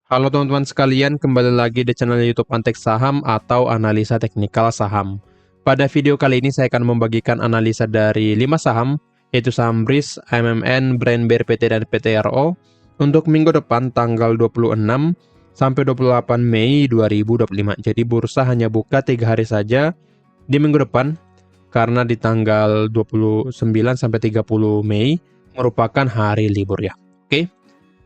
Halo teman-teman sekalian, kembali lagi di channel YouTube Antek Saham atau Analisa Teknikal Saham. Pada video kali ini saya akan membagikan analisa dari 5 saham, yaitu saham BRIS, AMMN, Brand BRPT, dan PTRO untuk minggu depan tanggal 26 sampai 28 Mei 2025. Jadi bursa hanya buka 3 hari saja di minggu depan karena di tanggal 29 sampai 30 Mei merupakan hari libur ya. Oke.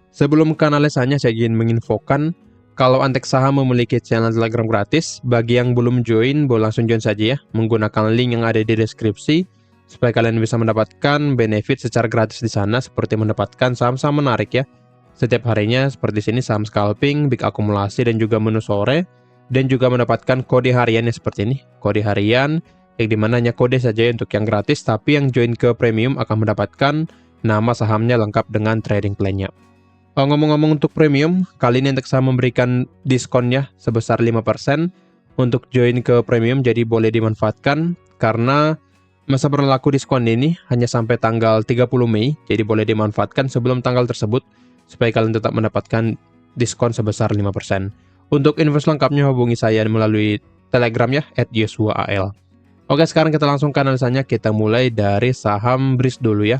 Sebelum ke analisanya, saya ingin menginfokan kalau Antek Saham memiliki channel Telegram gratis. Bagi yang belum join, boleh langsung join saja ya, menggunakan link yang ada di deskripsi, supaya kalian bisa mendapatkan benefit secara gratis di sana, seperti mendapatkan saham-saham menarik ya. Setiap harinya, seperti sini saham scalping, big akumulasi, dan juga menu sore, dan juga mendapatkan kode hariannya seperti ini. Kode harian, yang dimana hanya kode saja untuk yang gratis, tapi yang join ke premium akan mendapatkan nama sahamnya lengkap dengan trading plan-nya. Ngomong-ngomong untuk premium, kali ini Antek Saham memberikan diskonnya sebesar 5% untuk join ke premium, jadi boleh dimanfaatkan karena masa berlaku diskon ini hanya sampai tanggal 30 Mei, jadi boleh dimanfaatkan sebelum tanggal tersebut supaya kalian tetap mendapatkan diskon sebesar 5%. Untuk info lengkapnya hubungi saya melalui Telegram ya, @yosua_al. Oke, sekarang kita langsung ke analisanya. Kita mulai dari saham BRIS dulu ya.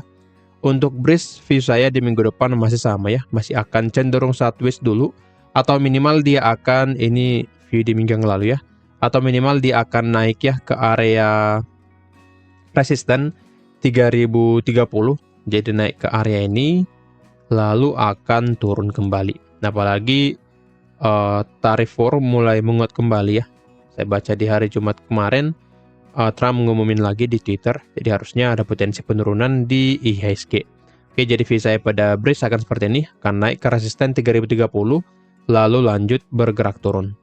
Untuk BRIS, view saya di minggu depan masih sama ya, masih akan cenderung sideways dulu, atau minimal dia akan, ini view di minggu yang lalu ya, atau minimal dia akan naik ya ke area resisten 3030, jadi naik ke area ini, lalu akan turun kembali. Nah, apalagi tarif for mulai menguat kembali ya, saya baca di hari Jumat kemarin, Trump ngumumin lagi di Twitter, jadi harusnya ada potensi penurunan di IHSG. Oke, jadi view saya pada BRIS akan seperti ini, akan naik ke resisten 3030, lalu lanjut bergerak turun.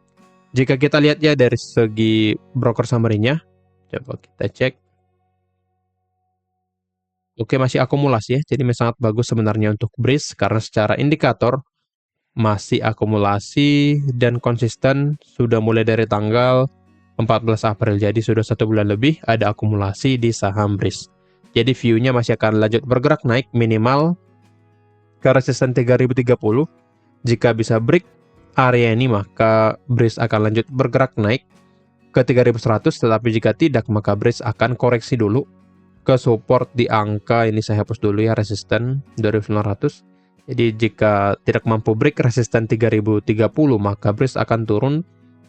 Jika kita lihat ya dari segi broker summary-nya, coba kita cek. Oke, masih akumulasi ya, jadi sangat bagus sebenarnya untuk BRIS, karena secara indikator masih akumulasi dan konsisten sudah mulai dari tanggal 14 April, jadi sudah 1 bulan lebih ada akumulasi di saham BRIS. Jadi view-nya masih akan lanjut bergerak naik minimal ke resisten 3030. Jika bisa break area ini maka BRIS akan lanjut bergerak naik ke 3100, tetapi jika tidak maka BRIS akan koreksi dulu ke support di angka ini, saya hapus dulu ya, resisten 2900. Jadi jika tidak mampu break resisten 3030 maka BRIS akan turun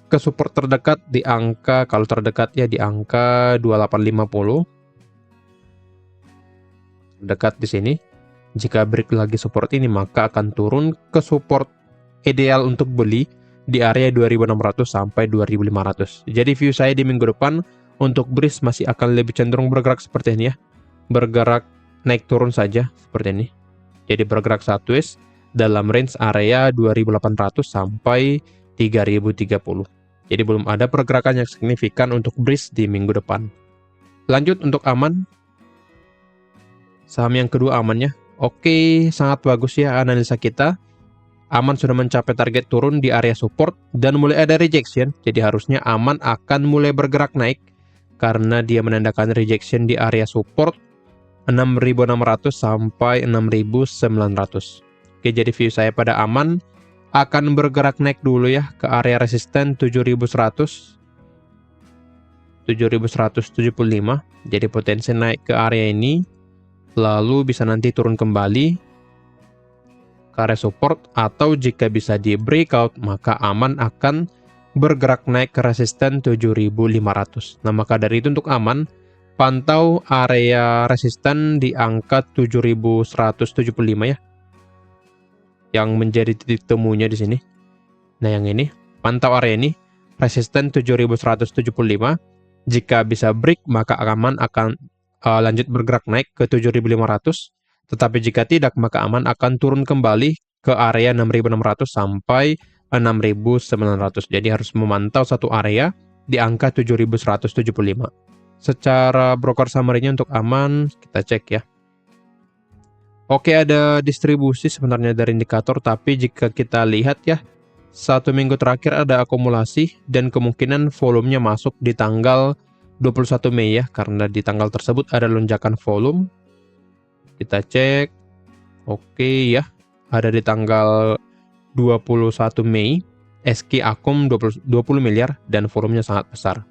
ke support terdekat di angka, kalau terdekat ya di angka 2850. Dekat di sini. Jika break lagi support ini maka akan turun ke support ideal untuk beli di area 2600 sampai 2500. Jadi view saya di minggu depan untuk BRIS masih akan lebih cenderung bergerak seperti ini ya. Bergerak naik turun saja seperti ini. Jadi bergerak sideways dalam range area 2800 sampai 3030. Jadi belum ada pergerakan yang signifikan untuk BRIS di minggu depan. Lanjut untuk aman. Saham yang kedua amannya. Oke, sangat bagus ya analisa kita. Aman sudah mencapai target turun di area support dan mulai ada rejection. Jadi harusnya aman akan mulai bergerak naik karena dia menandakan rejection di area support 6.600 sampai 6.900. Oke, jadi view saya pada aman akan bergerak naik dulu ya ke area resisten 7.100, 7.175. Jadi potensi naik ke area ini, lalu bisa nanti turun kembali ke area support, atau jika bisa di breakout maka aman akan bergerak naik ke resisten 7.500. Nah, maka dari itu untuk aman pantau area resisten di angka 7.175 ya, yang menjadi titik temunya di sini. Nah, yang ini pantau area ini resisten 7.175. Jika bisa break maka aman akan lanjut bergerak naik ke 7.500. Tetapi jika tidak maka aman akan turun kembali ke area 6.600 sampai 6.900. Jadi harus memantau satu area di angka 7.175. Secara broker summary-nya untuk aman, kita cek ya. Oke, ada distribusi sebenarnya dari indikator, tapi jika kita lihat ya, 1 minggu terakhir ada akumulasi dan kemungkinan volumenya masuk di tanggal 21 Mei ya, karena di tanggal tersebut ada lonjakan volume. Kita cek. Oke ya, ada di tanggal 21 Mei, SQ Akum 20 miliar dan volumenya sangat besar.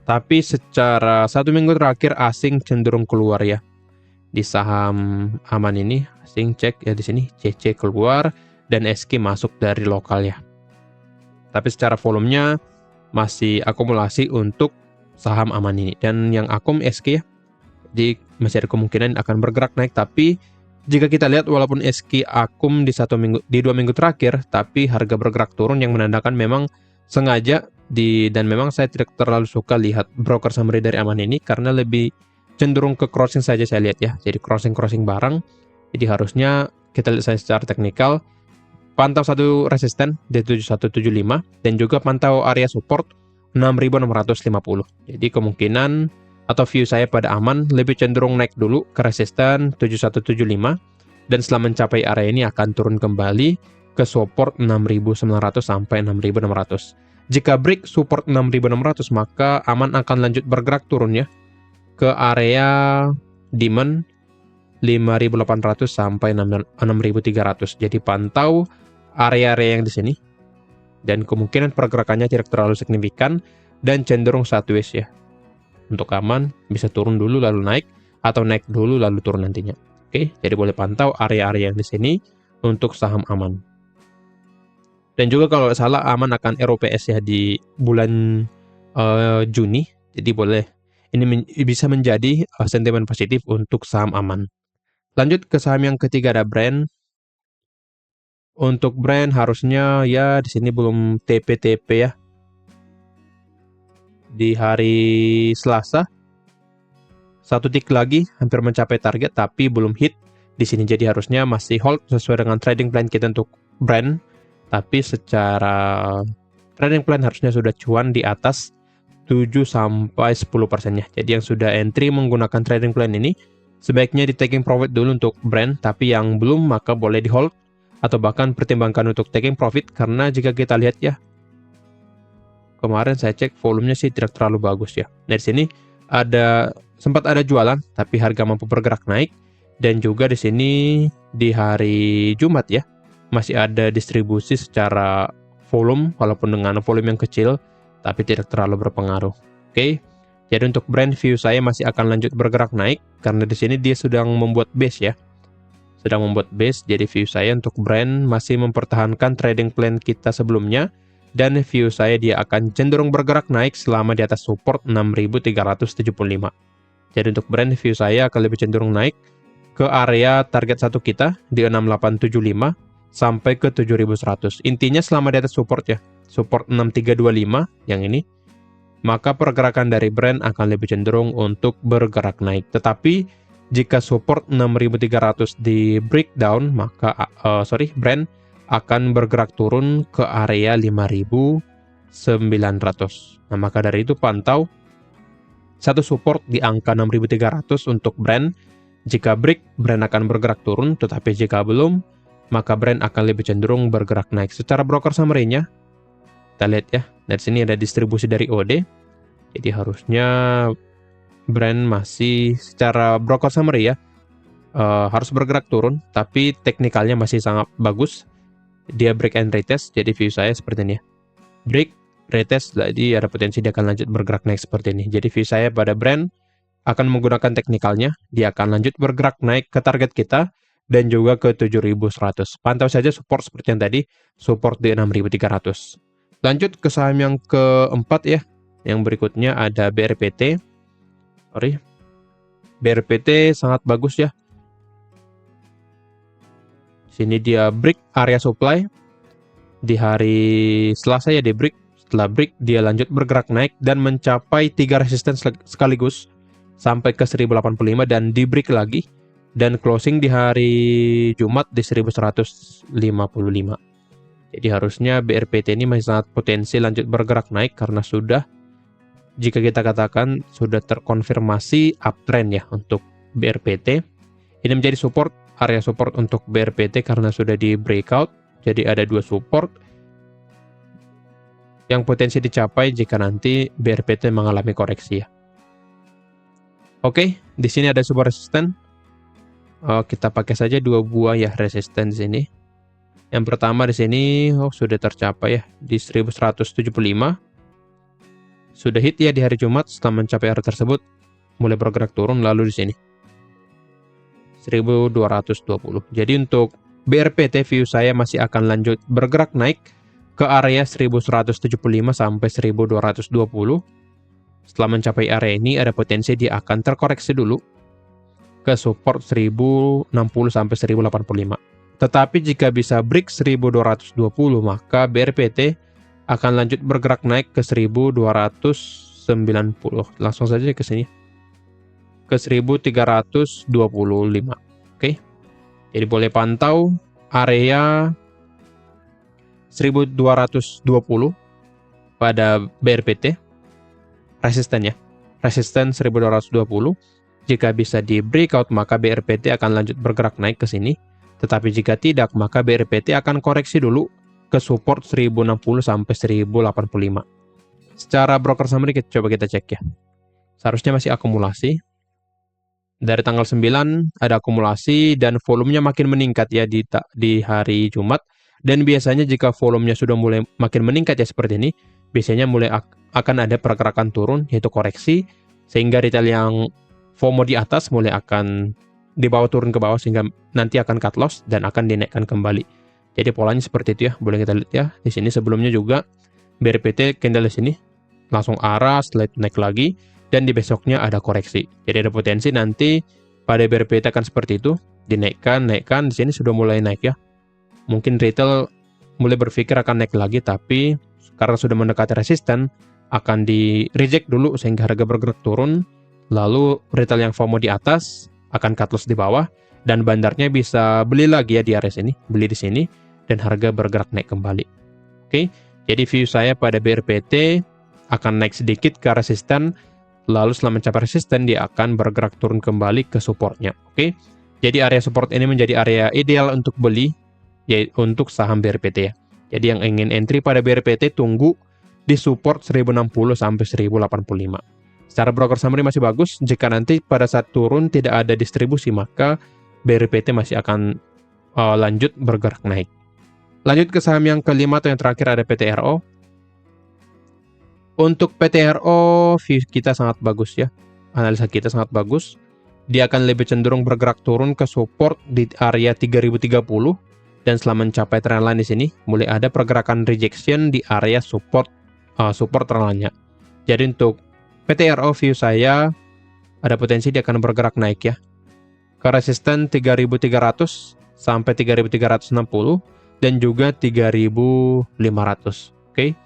Tapi secara 1 minggu terakhir asing cenderung keluar ya. Di saham aman ini asing cek ya di sini CC keluar dan SQ masuk dari lokal ya. Tapi secara volumenya masih akumulasi untuk saham aman ini, dan yang Akum SQ ya. Jadi masih ada kemungkinan akan bergerak naik, tapi jika kita lihat walaupun SQ Akum di 2 minggu terakhir, tapi harga bergerak turun yang menandakan memang sengaja dan memang saya tidak terlalu suka lihat broker summary dari aman ini karena lebih cenderung ke crossing saja saya lihat ya. Jadi crossing barang. Jadi harusnya kita lihat saya secara teknikal, pantau satu resisten di 7175 dan juga pantau area support 6650. Jadi kemungkinan atau view saya pada aman lebih cenderung naik dulu ke resisten 7175 dan setelah mencapai area ini akan turun kembali ke support 6900 sampai 6600. Jika break support 6600 maka aman akan lanjut bergerak turun ya ke area demand 5800 sampai 6300. Jadi pantau area-area yang di sini dan kemungkinan pergerakannya tidak terlalu signifikan dan cenderung sideways ya. Untuk aman bisa turun dulu lalu naik atau naik dulu lalu turun nantinya. Oke, jadi boleh pantau area-area yang di sini untuk saham aman. Dan juga kalau salah aman akan ROPS ya di bulan Juni. Jadi boleh ini bisa menjadi sentimen positif untuk saham aman. Lanjut ke saham yang ketiga ada Brand. Untuk Brand harusnya ya di sini belum TP ya. Di hari Selasa 1 tick lagi hampir mencapai target tapi belum hit di sini, jadi harusnya masih hold sesuai dengan trading plan kita untuk Brand, tapi secara trading plan harusnya sudah cuan di atas 7-10% ya. Jadi yang sudah entry menggunakan trading plan ini sebaiknya di taking profit dulu untuk Brand, tapi yang belum maka boleh di hold atau bahkan pertimbangkan untuk taking profit karena jika kita lihat ya kemarin saya cek volumenya sih tidak terlalu bagus ya. Dari sini sempat ada jualan tapi harga mampu bergerak naik, dan juga di sini di hari Jumat ya masih ada distribusi secara volume walaupun dengan volume yang kecil tapi tidak terlalu berpengaruh. Oke. Jadi untuk Brand view saya masih akan lanjut bergerak naik karena di sini dia sedang membuat base ya. Sedang membuat base, jadi view saya untuk Brand masih mempertahankan trading plan kita sebelumnya. Dan view saya dia akan cenderung bergerak naik selama di atas support 6375. Jadi untuk Brand view saya akan lebih cenderung naik ke area target 1 kita di 6875 sampai ke 7100. Intinya selama di atas support ya, support 6325 yang ini, maka pergerakan dari Brand akan lebih cenderung untuk bergerak naik. Tetapi jika support 6300 di breakdown maka Brand akan bergerak turun ke area 5.900. Nah, maka dari itu pantau satu support di angka 6.300 untuk Brand. Jika break, Brand akan bergerak turun, tetapi jika belum, maka Brand akan lebih cenderung bergerak naik. Secara broker summary-nya, kita lihat ya, dari sini ada distribusi dari OD. Jadi harusnya Brand masih secara broker summary ya, harus bergerak turun, tapi teknikalnya masih sangat bagus. Dia break and retest, jadi view saya seperti ini ya. Break, retest, jadi ada potensi dia akan lanjut bergerak naik seperti ini. Jadi view saya pada Brand akan menggunakan teknikalnya, dia akan lanjut bergerak naik ke target kita dan juga ke 7100. Pantau saja support seperti yang tadi, support di 6300. Lanjut ke saham yang keempat ya. Yang berikutnya ada BRPT. BRPT sangat bagus ya. Sini dia break area supply di hari Selasa ya, dia break. Setelah break dia lanjut bergerak naik dan mencapai 3 resisten sekaligus sampai ke 1085 dan di break lagi dan closing di hari Jumat di 1155. Jadi harusnya BRPT ini masih sangat potensi lanjut bergerak naik karena sudah, jika kita katakan sudah terkonfirmasi uptrend ya untuk BRPT. Ini menjadi support, area support untuk BRPT karena sudah di breakout. Jadi ada 2 support yang potensi dicapai jika nanti BRPT mengalami koreksi ya. Oke, di sini ada sebuah resisten. Kita pakai saja 2 buah ya resisten di sini. Yang pertama di sini sudah tercapai ya di 1175. Sudah hit ya di hari Jumat. Setelah mencapai area tersebut mulai bergerak turun, lalu di sini 1220. Jadi untuk BRPT view saya masih akan lanjut bergerak naik ke area 1175 sampai 1220. Setelah mencapai area ini ada potensi dia akan terkoreksi dulu ke support 1060 sampai 1085. Tetapi jika bisa break 1220, maka BRPT akan lanjut bergerak naik ke 1290. Langsung saja ke sini. Ke 1325. Oke. Jadi boleh pantau area 1220 pada BRPT. Resisten ya. Resisten 1220. Jika bisa di breakout, maka BRPT akan lanjut bergerak naik ke sini. Tetapi jika tidak, maka BRPT akan koreksi dulu ke support 1060 sampai 1085. Secara broker summary coba kita cek ya. Seharusnya masih akumulasi. Dari tanggal 9 ada akumulasi dan volumenya makin meningkat ya di hari Jumat. Dan biasanya jika volumenya sudah mulai makin meningkat ya seperti ini, biasanya mulai akan ada pergerakan turun, yaitu koreksi, sehingga retail yang FOMO di atas mulai akan dibawa turun ke bawah, sehingga nanti akan cut loss dan akan dinaikkan kembali. Jadi polanya seperti itu ya, boleh kita lihat ya. Di sini sebelumnya juga BRPT candle di sini langsung arah, setelah itu naik lagi, dan di besoknya ada koreksi. Jadi ada potensi nanti pada BRPT akan seperti itu, dinaikkan, naikkan. Di sini sudah mulai naik ya. Mungkin retail mulai berpikir akan naik lagi, tapi karena sudah mendekati resisten, akan di reject dulu sehingga harga bergerak turun. Lalu retail yang FOMO di atas akan cut loss di bawah, dan bandarnya bisa beli lagi ya di area sini, beli di sini, dan harga bergerak naik kembali. Oke, jadi view saya pada BRPT akan naik sedikit ke resisten, lalu setelah mencapai resisten dia akan bergerak turun kembali ke supportnya. Oke, jadi area support ini menjadi area ideal untuk beli, yaitu untuk saham BRPT ya. Jadi yang ingin entry pada BRPT tunggu di support 1060 sampai 1085. Secara broker summary masih bagus. Jika nanti pada saat turun tidak ada distribusi, maka BRPT masih akan lanjut bergerak naik. Lanjut ke saham yang kelima atau yang terakhir ada PTRO. Untuk PTRO view kita sangat bagus ya. Analisa kita sangat bagus. Dia akan lebih cenderung bergerak turun ke support di area 3030. Dan setelah mencapai trendline di sini, mulai ada pergerakan rejection di area support trendline-nya. Jadi untuk PTRO view saya ada potensi dia akan bergerak naik ya. Ke resisten 3300 sampai 3360 dan juga 3500. Oke.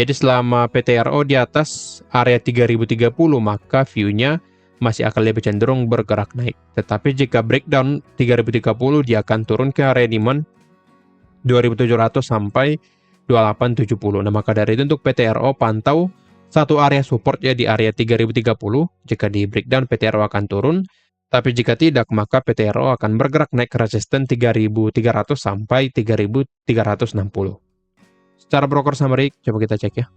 Jadi selama PTRO di atas area 3030, maka view-nya masih akan lebih cenderung bergerak naik. Tetapi jika breakdown 3030, dia akan turun ke area demand 2700 sampai 2870. Nah, maka dari itu untuk PTRO pantau satu area support ya di area 3030. Jika di breakdown PTRO akan turun, tapi jika tidak maka PTRO akan bergerak naik ke resisten 3300 sampai 3360. Secara broker summary coba kita cek ya.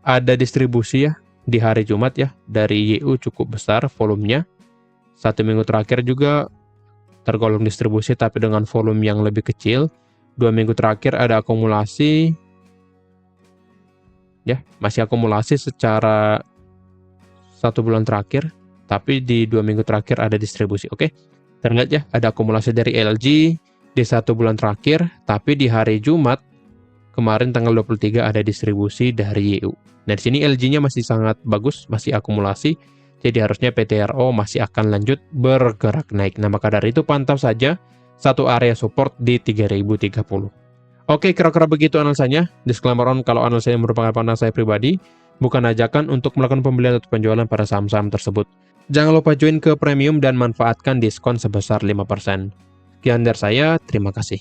Ada distribusi ya di hari Jumat ya dari YU cukup besar volumenya. 1 minggu terakhir juga tergolong distribusi tapi dengan volume yang lebih kecil. 2 minggu terakhir ada akumulasi ya, masih akumulasi secara 1 bulan terakhir, tapi di 2 minggu terakhir ada distribusi. Oke, terlihat ya ada akumulasi dari LG di 1 bulan terakhir, tapi di hari Jumat kemarin tanggal 23 ada distribusi dari YU. Nah, di sini LG-nya masih sangat bagus, masih akumulasi, jadi harusnya PTRO masih akan lanjut bergerak naik. Nah, maka dari itu pantau saja satu area support di 3030. Oke, kira-kira begitu analisanya. Disclaimer on, kalau analisa yang merupakan pandangan saya pribadi, bukan ajakan untuk melakukan pembelian atau penjualan pada saham-saham tersebut. Jangan lupa join ke premium dan manfaatkan diskon sebesar 5%. Sekian dari saya, terima kasih.